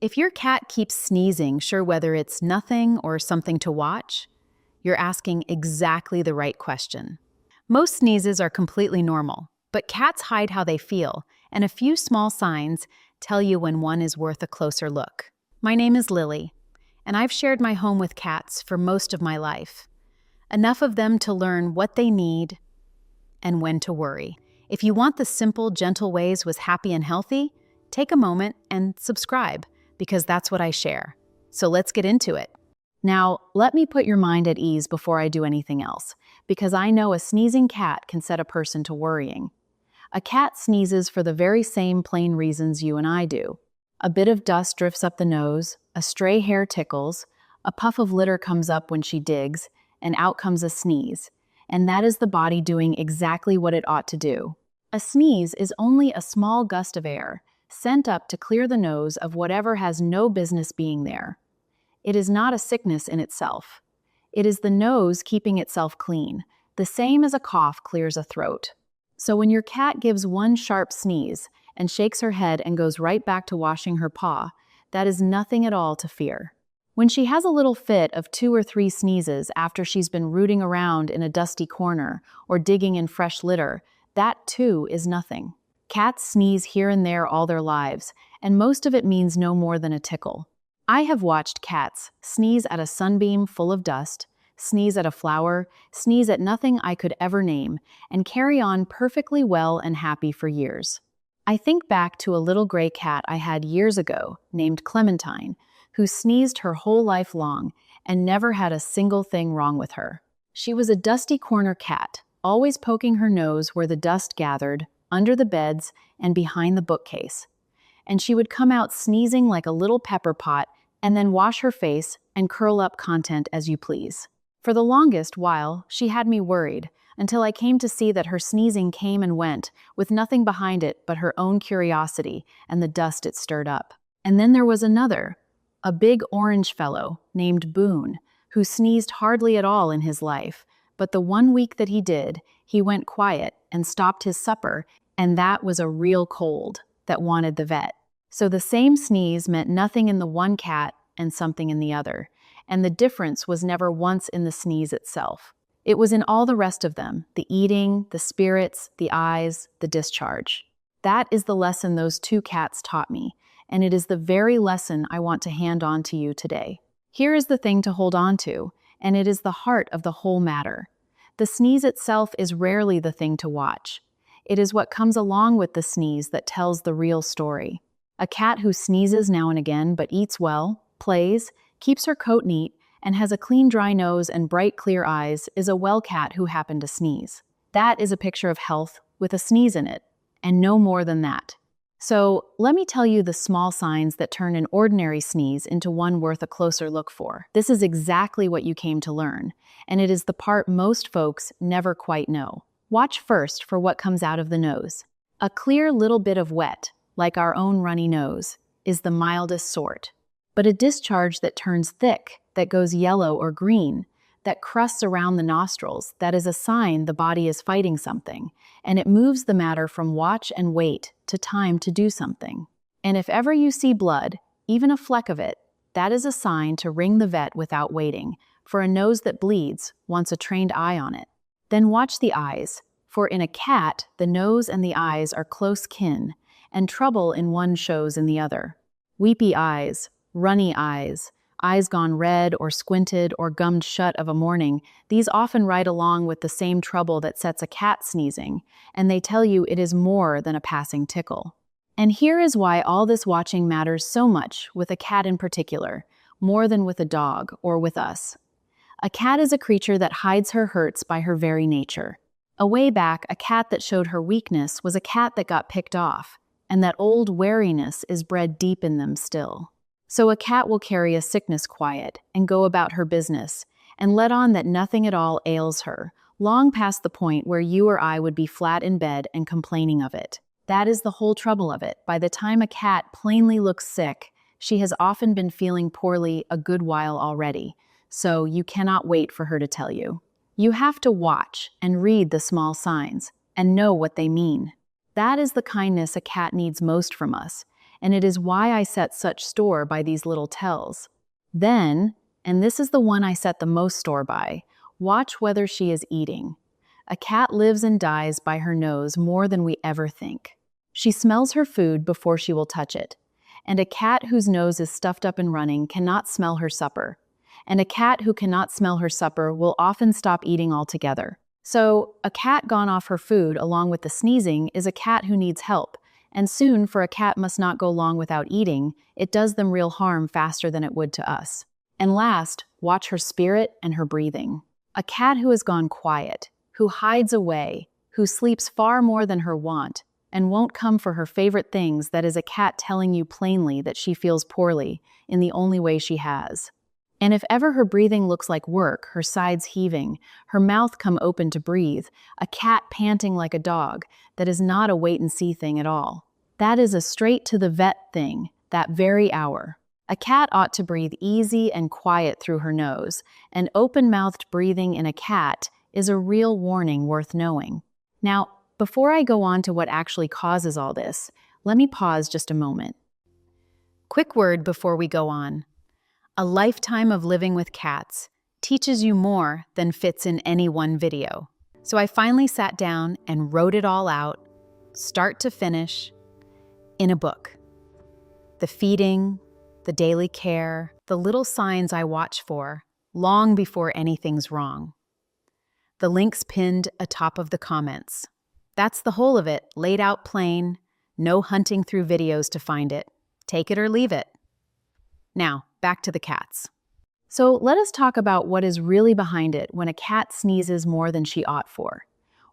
If your cat keeps sneezing, sure whether it's nothing or something to watch, you're asking exactly the right question. Most sneezes are completely normal, but cats hide how they feel, and a few small signs tell you when one is worth a closer look. My name is Lily, and I've shared my home with cats for most of my life. Enough of them to learn what they need and when to worry. If you want the simple, gentle ways was happy and healthy, take a moment and subscribe, because that's what I share. So let's get into it. Now, let me put your mind at ease before I do anything else, because I know a sneezing cat can set a person to worrying. A cat sneezes for the very same plain reasons you and I do. A bit of dust drifts up the nose, a stray hair tickles, a puff of litter comes up when she digs, and out comes a sneeze. And that is the body doing exactly what it ought to do. A sneeze is only a small gust of air, sent up to clear the nose of whatever has no business being there. It is not a sickness in itself. It is the nose keeping itself clean, the same as a cough clears a throat. So when your cat gives one sharp sneeze and shakes her head and goes right back to washing her paw, that is nothing at all to fear. When she has a little fit of 2 or 3 sneezes after she's been rooting around in a dusty corner or digging in fresh litter, that too is nothing. Cats sneeze here and there all their lives, and most of it means no more than a tickle. I have watched cats sneeze at a sunbeam full of dust, sneeze at a flower, sneeze at nothing I could ever name, and carry on perfectly well and happy for years. I think back to a little gray cat I had years ago named Clementine, who sneezed her whole life long and never had a single thing wrong with her. She was a dusty corner cat, always poking her nose where the dust gathered, under the beds and behind the bookcase. And she would come out sneezing like a little pepper pot and then wash her face and curl up content as you please. For the longest while, she had me worried, until I came to see that her sneezing came and went, with nothing behind it but her own curiosity and the dust it stirred up. And then there was another, a big orange fellow named Boone, who sneezed hardly at all in his life, but the one week that he did, he went quiet and stopped his supper, and that was a real cold that wanted the vet. So the same sneeze meant nothing in the one cat and something in the other, and the difference was never once in the sneeze itself. It was in all the rest of them, the eating, the spirits, the eyes, the discharge. That is the lesson those 2 cats taught me, and it is the very lesson I want to hand on to you today. Here is the thing to hold on to, and it is the heart of the whole matter. The sneeze itself is rarely the thing to watch. It is what comes along with the sneeze that tells the real story. A cat who sneezes now and again but eats well, plays, keeps her coat neat, and has a clean dry nose and bright clear eyes is a well cat who happened to sneeze. That is a picture of health with a sneeze in it, and no more than that. So let me tell you the small signs that turn an ordinary sneeze into one worth a closer look for. This is exactly what you came to learn, and it is the part most folks never quite know. Watch first for what comes out of the nose. A clear little bit of wet, like our own runny nose, is the mildest sort. But a discharge that turns thick, that goes yellow or green, that crusts around the nostrils, that is a sign the body is fighting something, and it moves the matter from watch and wait to time to do something. And if ever you see blood, even a fleck of it, that is a sign to ring the vet without waiting, for a nose that bleeds wants a trained eye on it. Then watch the eyes, for in a cat, the nose and the eyes are close kin, and trouble in one shows in the other. Weepy eyes, runny eyes, eyes gone red or squinted or gummed shut of a morning, these often ride along with the same trouble that sets a cat sneezing, and they tell you it is more than a passing tickle. And here is why all this watching matters so much with a cat in particular, more than with a dog or with us. A cat is a creature that hides her hurts by her very nature. A way back, a cat that showed her weakness was a cat that got picked off, and that old wariness is bred deep in them still. So a cat will carry a sickness quiet and go about her business, and let on that nothing at all ails her, long past the point where you or I would be flat in bed and complaining of it. That is the whole trouble of it. By the time a cat plainly looks sick, she has often been feeling poorly a good while already, so you cannot wait for her to tell you. You have to watch and read the small signs and know what they mean. That is the kindness a cat needs most from us, and it is why I set such store by these little tells. Then, and this is the one I set the most store by, watch whether she is eating. A cat lives and dies by her nose more than we ever think. She smells her food before she will touch it. And a cat whose nose is stuffed up and running cannot smell her supper. And a cat who cannot smell her supper will often stop eating altogether. So, a cat gone off her food along with the sneezing is a cat who needs help. And soon, for a cat must not go long without eating, it does them real harm faster than it would to us. And last, watch her spirit and her breathing. A cat who has gone quiet, who hides away, who sleeps far more than her wont, and won't come for her favorite things, that is a cat telling you plainly that she feels poorly in the only way she has. And if ever her breathing looks like work, her sides heaving, her mouth come open to breathe, a cat panting like a dog, that is not a wait-and-see thing at all. That is a straight-to-the-vet thing, that very hour. A cat ought to breathe easy and quiet through her nose, and open-mouthed breathing in a cat is a real warning worth knowing. Now, before I go on to what actually causes all this, let me pause just a moment. Quick word before we go on. A lifetime of living with cats teaches you more than fits in any one video. So I finally sat down and wrote it all out, start to finish, in a book. The feeding, the daily care, the little signs I watch for, long before anything's wrong. The link's pinned atop of the comments. That's the whole of it, laid out plain, no hunting through videos to find it. Take it or leave it. Now, back to the cats. So let us talk about what is really behind it when a cat sneezes more than she ought for.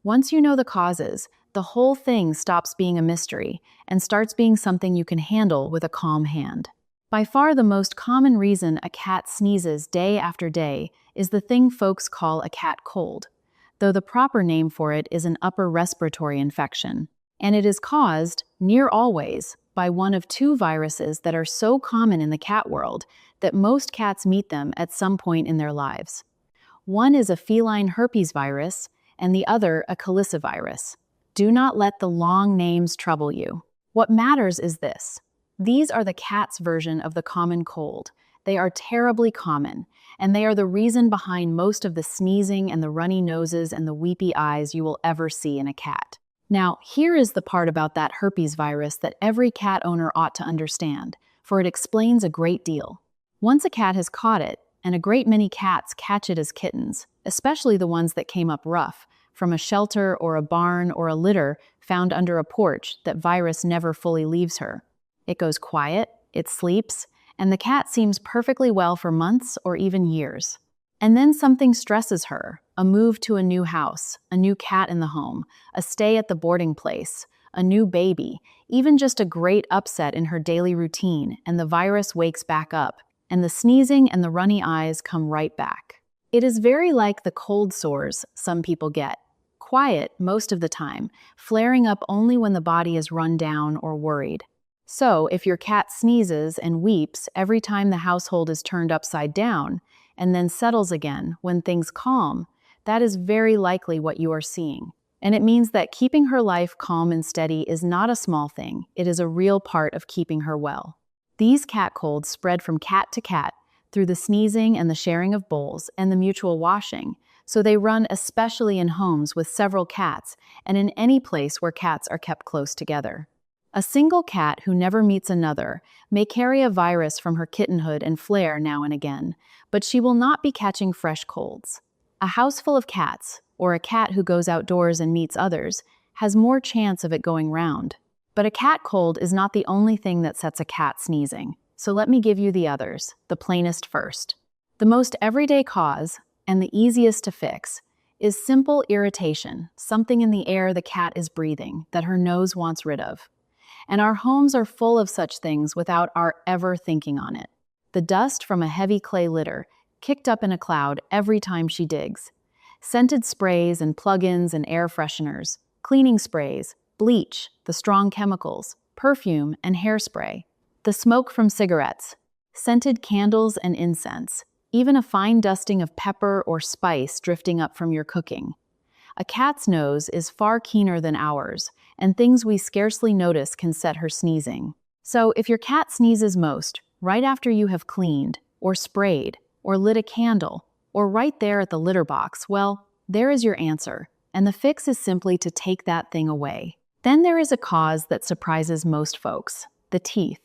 Once you know the causes, the whole thing stops being a mystery and starts being something you can handle with a calm hand. By far the most common reason a cat sneezes day after day is the thing folks call a cat cold, though the proper name for it is an upper respiratory infection. And it is caused, near always, by one of two viruses that are so common in the cat world that most cats meet them at some point in their lives. One is a feline herpes virus, and the other a calicivirus. Do not let the long names trouble you. What matters is this. These are the cat's version of the common cold. They are terribly common, and they are the reason behind most of the sneezing and the runny noses and the weepy eyes you will ever see in a cat. Now, here is the part about that herpes virus that every cat owner ought to understand, for it explains a great deal. Once a cat has caught it, and a great many cats catch it as kittens, especially the ones that came up rough, from a shelter or a barn or a litter found under a porch, that virus never fully leaves her. It goes quiet, it sleeps, and the cat seems perfectly well for months or even years. And then something stresses her, a move to a new house, a new cat in the home, a stay at the boarding place, a new baby, even just a great upset in her daily routine, and the virus wakes back up, and the sneezing and the runny eyes come right back. It is very like the cold sores some people get. Quiet most of the time, flaring up only when the body is run down or worried. So, if your cat sneezes and weeps every time the household is turned upside down, and then settles again when things calm, that is very likely what you are seeing. And it means that keeping her life calm and steady is not a small thing, it is a real part of keeping her well. These cat colds spread from cat to cat through the sneezing and the sharing of bowls and the mutual washing, so they run especially in homes with several cats and in any place where cats are kept close together. A single cat who never meets another may carry a virus from her kittenhood and flare now and again, but she will not be catching fresh colds. A house full of cats, or a cat who goes outdoors and meets others, has more chance of it going round. But a cat cold is not the only thing that sets a cat sneezing, so let me give you the others, the plainest first. The most everyday cause, and the easiest to fix, is simple irritation, something in the air the cat is breathing that her nose wants rid of. And our homes are full of such things without our ever thinking on it. The dust from a heavy clay litter, kicked up in a cloud every time she digs. Scented sprays and plug-ins and air fresheners, cleaning sprays, bleach, the strong chemicals, perfume and hairspray. The smoke from cigarettes, scented candles and incense, even a fine dusting of pepper or spice drifting up from your cooking. A cat's nose is far keener than ours, and things we scarcely notice can set her sneezing. So if your cat sneezes most, right after you have cleaned, or sprayed, or lit a candle, or right there at the litter box, well, there is your answer, and the fix is simply to take that thing away. Then there is a cause that surprises most folks: the teeth.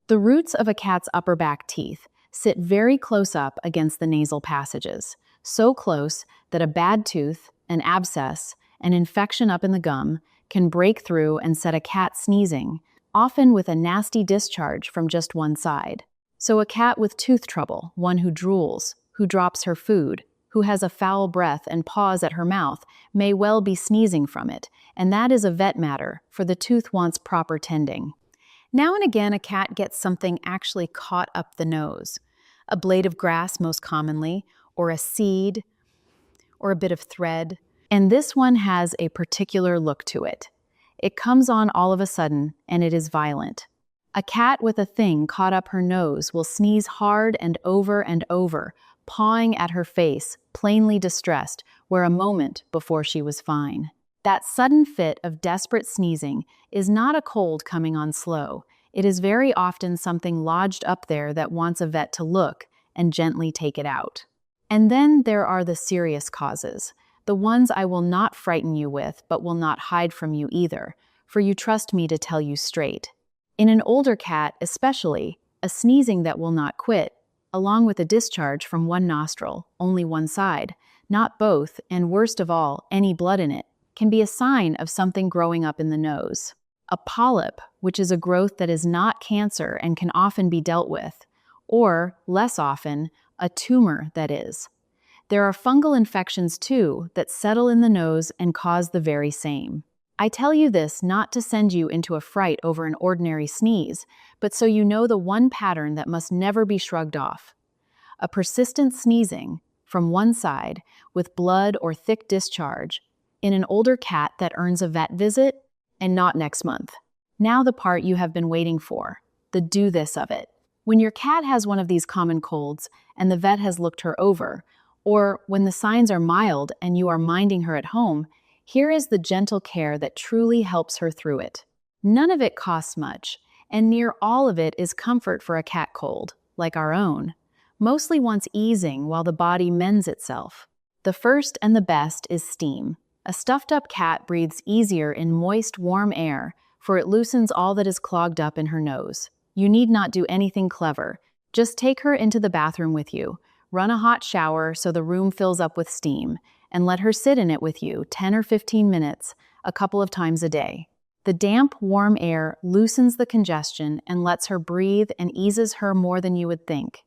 The roots of a cat's upper back teeth sit very close up against the nasal passages, so close that a bad tooth, an abscess, an infection up in the gum can break through and set a cat sneezing, often with a nasty discharge from just one side. So a cat with tooth trouble, one who drools, who drops her food, who has a foul breath and paws at her mouth, may well be sneezing from it, and that is a vet matter, for the tooth wants proper tending. Now and again, a cat gets something actually caught up the nose. A blade of grass most commonly, or a seed, or a bit of thread. And this one has a particular look to it. It comes on all of a sudden, and it is violent. A cat with a thing caught up her nose will sneeze hard and over, pawing at her face, plainly distressed, where a moment before she was fine. That sudden fit of desperate sneezing is not a cold coming on slow. It is very often something lodged up there that wants a vet to look and gently take it out. And then there are the serious causes, the ones I will not frighten you with, but will not hide from you either, for you trust me to tell you straight. In an older cat especially, a sneezing that will not quit, along with a discharge from one nostril, only one side, not both, and worst of all, any blood in it, can be a sign of something growing up in the nose. A polyp, which is a growth that is not cancer and can often be dealt with, or, less often, a tumor that is. There are fungal infections too that settle in the nose and cause the very same. I tell you this not to send you into a fright over an ordinary sneeze, but so you know the one pattern that must never be shrugged off. A persistent sneezing, from one side, with blood or thick discharge, in an older cat that earns a vet visit, and not next month. Now the part you have been waiting for, the do this of it. When your cat has one of these common colds and the vet has looked her over, or when the signs are mild and you are minding her at home, here is the gentle care that truly helps her through it. None of it costs much, and near all of it is comfort for a cat cold, like our own, mostly wants easing while the body mends itself. The first and the best is steam. A stuffed-up cat breathes easier in moist, warm air, for it loosens all that is clogged up in her nose. You need not do anything clever. Just take her into the bathroom with you, run a hot shower so the room fills up with steam, and let her sit in it with you 10 or 15 minutes, a couple of times a day. The damp, warm air loosens the congestion and lets her breathe and eases her more than you would think.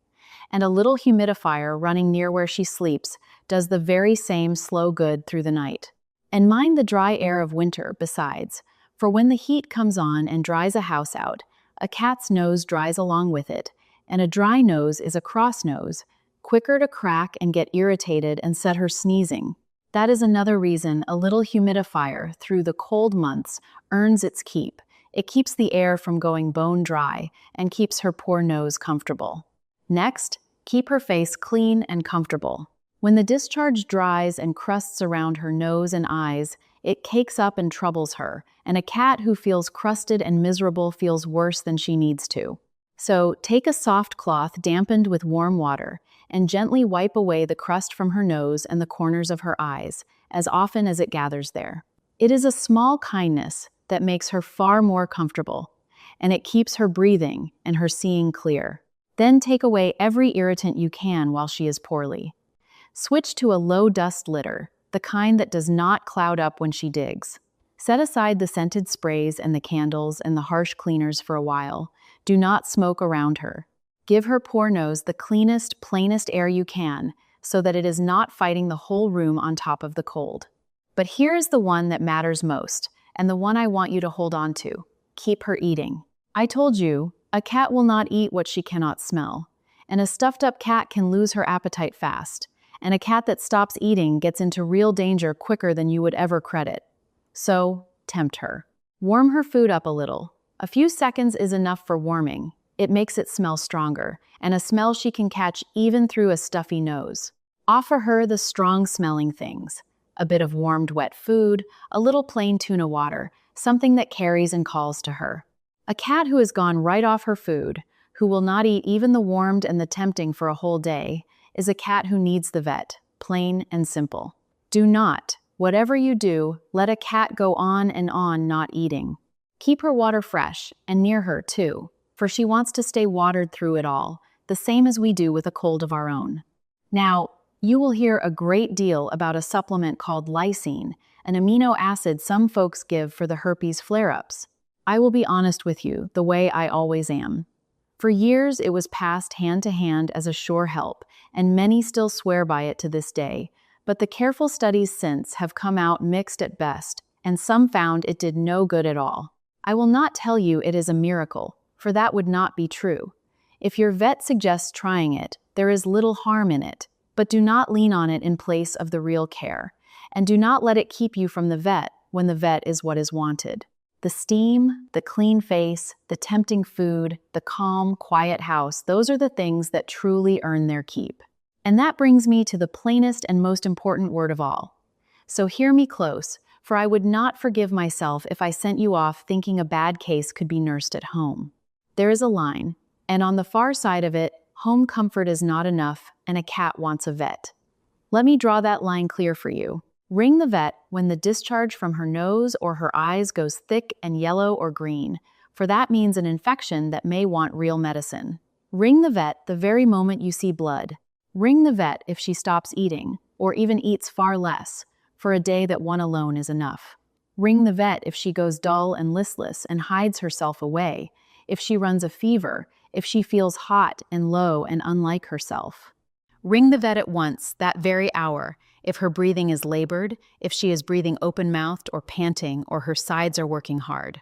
And a little humidifier running near where she sleeps does the very same slow good through the night. And mind the dry air of winter, besides, for when the heat comes on and dries a house out, a cat's nose dries along with it, and a dry nose is a cross nose, quicker to crack and get irritated and set her sneezing. That is another reason a little humidifier through the cold months earns its keep. It keeps the air from going bone dry and keeps her poor nose comfortable. Next, keep her face clean and comfortable. When the discharge dries and crusts around her nose and eyes, it cakes up and troubles her, and a cat who feels crusted and miserable feels worse than she needs to. So take a soft cloth dampened with warm water and gently wipe away the crust from her nose and the corners of her eyes, as often as it gathers there. It is a small kindness that makes her far more comfortable, and it keeps her breathing and her seeing clear. Then take away every irritant you can while she is poorly. Switch to a low-dust litter, the kind that does not cloud up when she digs. Set aside the scented sprays and the candles and the harsh cleaners for a while. Do not smoke around her. Give her poor nose the cleanest, plainest air you can, so that it is not fighting the whole room on top of the cold. But here is the one that matters most, and the one I want you to hold on to. Keep her eating. I told you, a cat will not eat what she cannot smell, and a stuffed-up cat can lose her appetite fast. And a cat that stops eating gets into real danger quicker than you would ever credit. So, tempt her. Warm her food up a little. A few seconds is enough for warming. It makes it smell stronger, and a smell she can catch even through a stuffy nose. Offer her the strong-smelling things. A bit of warmed wet food, a little plain tuna water, something that carries and calls to her. A cat who has gone right off her food, who will not eat even the warmed and the tempting for a whole day, is a cat who needs the vet, plain and simple. Do not, whatever you do, let a cat go on and on not eating. Keep her water fresh, and near her too, for she wants to stay watered through it all, the same as we do with a cold of our own. Now, you will hear a great deal about a supplement called lysine, an amino acid some folks give for the herpes flare-ups. I will be honest with you, the way I always am. For years, it was passed hand to hand as a sure help, and many still swear by it to this day. But the careful studies since have come out mixed at best, and some found it did no good at all. I will not tell you it is a miracle, for that would not be true. If your vet suggests trying it, there is little harm in it, but do not lean on it in place of the real care, and do not let it keep you from the vet when the vet is what is wanted. The steam, the clean face, the tempting food, the calm, quiet house, those are the things that truly earn their keep. And that brings me to the plainest and most important word of all. So hear me close, for I would not forgive myself if I sent you off thinking a bad case could be nursed at home. There is a line, and on the far side of it, home comfort is not enough, and a cat wants a vet. Let me draw that line clear for you. Ring the vet when the discharge from her nose or her eyes goes thick and yellow or green, for that means an infection that may want real medicine. Ring the vet the very moment you see blood. Ring the vet if she stops eating, or even eats far less, for a day that one alone is enough. Ring the vet if she goes dull and listless and hides herself away, if she runs a fever, if she feels hot and low and unlike herself. Ring the vet at once, that very hour, if her breathing is labored, if she is breathing open-mouthed or panting, or her sides are working hard.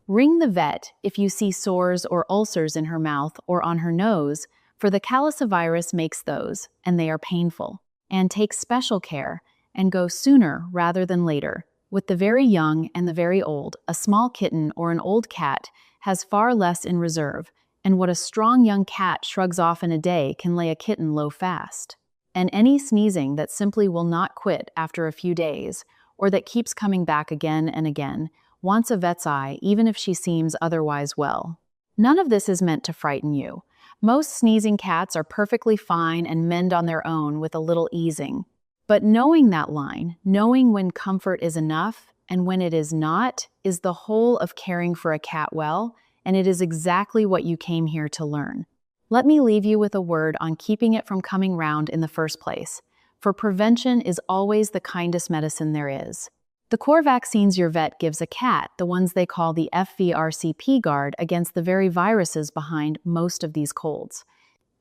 Ring the vet if you see sores or ulcers in her mouth or on her nose, for the calicivirus makes those, and they are painful. And take special care, and go sooner rather than later. With the very young and the very old, a small kitten or an old cat has far less in reserve, and what a strong young cat shrugs off in a day can lay a kitten low fast. And any sneezing that simply will not quit after a few days, or that keeps coming back again and again, wants a vet's eye even if she seems otherwise well. None of this is meant to frighten you. Most sneezing cats are perfectly fine and mend on their own with a little easing. But knowing that line, knowing when comfort is enough and when it is not, is the whole of caring for a cat well, and it is exactly what you came here to learn. Let me leave you with a word on keeping it from coming round in the first place, for prevention is always the kindest medicine there is. The core vaccines your vet gives a cat, the ones they call the FVRCP guard against the very viruses behind most of these colds.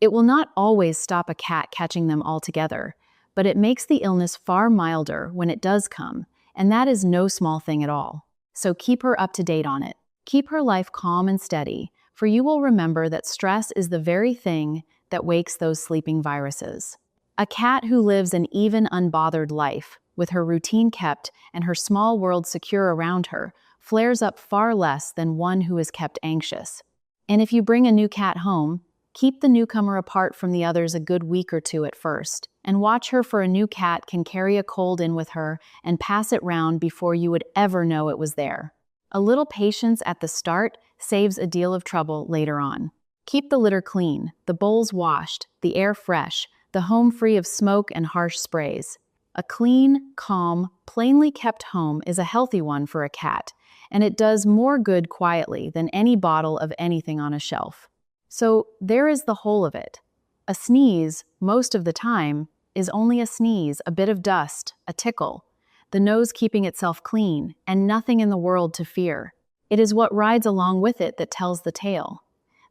It will not always stop a cat catching them altogether, but it makes the illness far milder when it does come, and that is no small thing at all. So keep her up to date on it. Keep her life calm and steady, for you will remember that stress is the very thing that wakes those sleeping viruses. A cat who lives an even, unbothered life, with her routine kept and her small world secure around her, flares up far less than one who is kept anxious. And if you bring a new cat home, keep the newcomer apart from the others a good week or two at first, and watch her, for a new cat can carry a cold in with her and pass it round before you would ever know it was there. A little patience at the start saves a deal of trouble later on. Keep the litter clean, the bowls washed, the air fresh, the home free of smoke and harsh sprays. A clean, calm, plainly kept home is a healthy one for a cat, and it does more good quietly than any bottle of anything on a shelf. So there is the whole of it. A sneeze, most of the time, is only a sneeze, a bit of dust, a tickle, the nose keeping itself clean, and nothing in the world to fear. It is what rides along with it that tells the tale.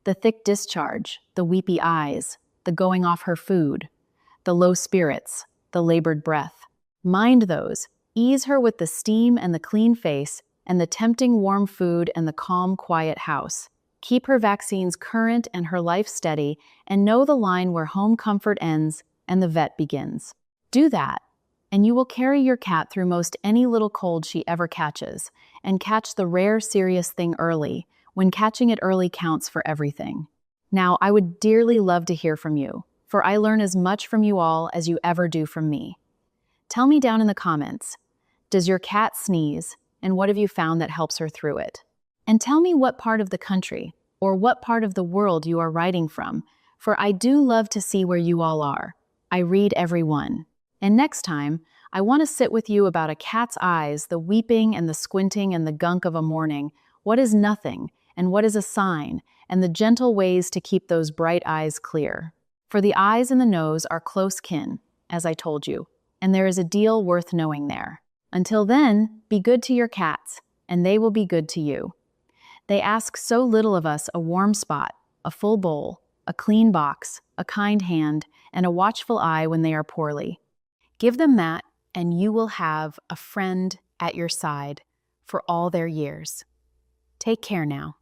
The thick discharge, the weepy eyes, the going off her food, the low spirits, the labored breath. Mind those. Ease her with the steam and the clean face, and the tempting warm food and the calm, quiet house. Keep her vaccines current and her life steady, and know the line where home comfort ends and the vet begins. Do that, and you will carry your cat through most any little cold she ever catches, and catch the rare serious thing early, when catching it early counts for everything. Now, I would dearly love to hear from you, for I learn as much from you all as you ever do from me. Tell me down in the comments, does your cat sneeze, and what have you found that helps her through it? And tell me what part of the country or what part of the world you are writing from, for I do love to see where you all are. I read every one. And next time, I want to sit with you about a cat's eyes, the weeping and the squinting and the gunk of a morning. What is nothing, and what is a sign, and the gentle ways to keep those bright eyes clear. For the eyes and the nose are close kin, as I told you, and there is a deal worth knowing there. Until then, be good to your cats, and they will be good to you. They ask so little of us: a warm spot, a full bowl, a clean box, a kind hand, and a watchful eye when they are poorly. Give them that, and you will have a friend at your side for all their years. Take care now.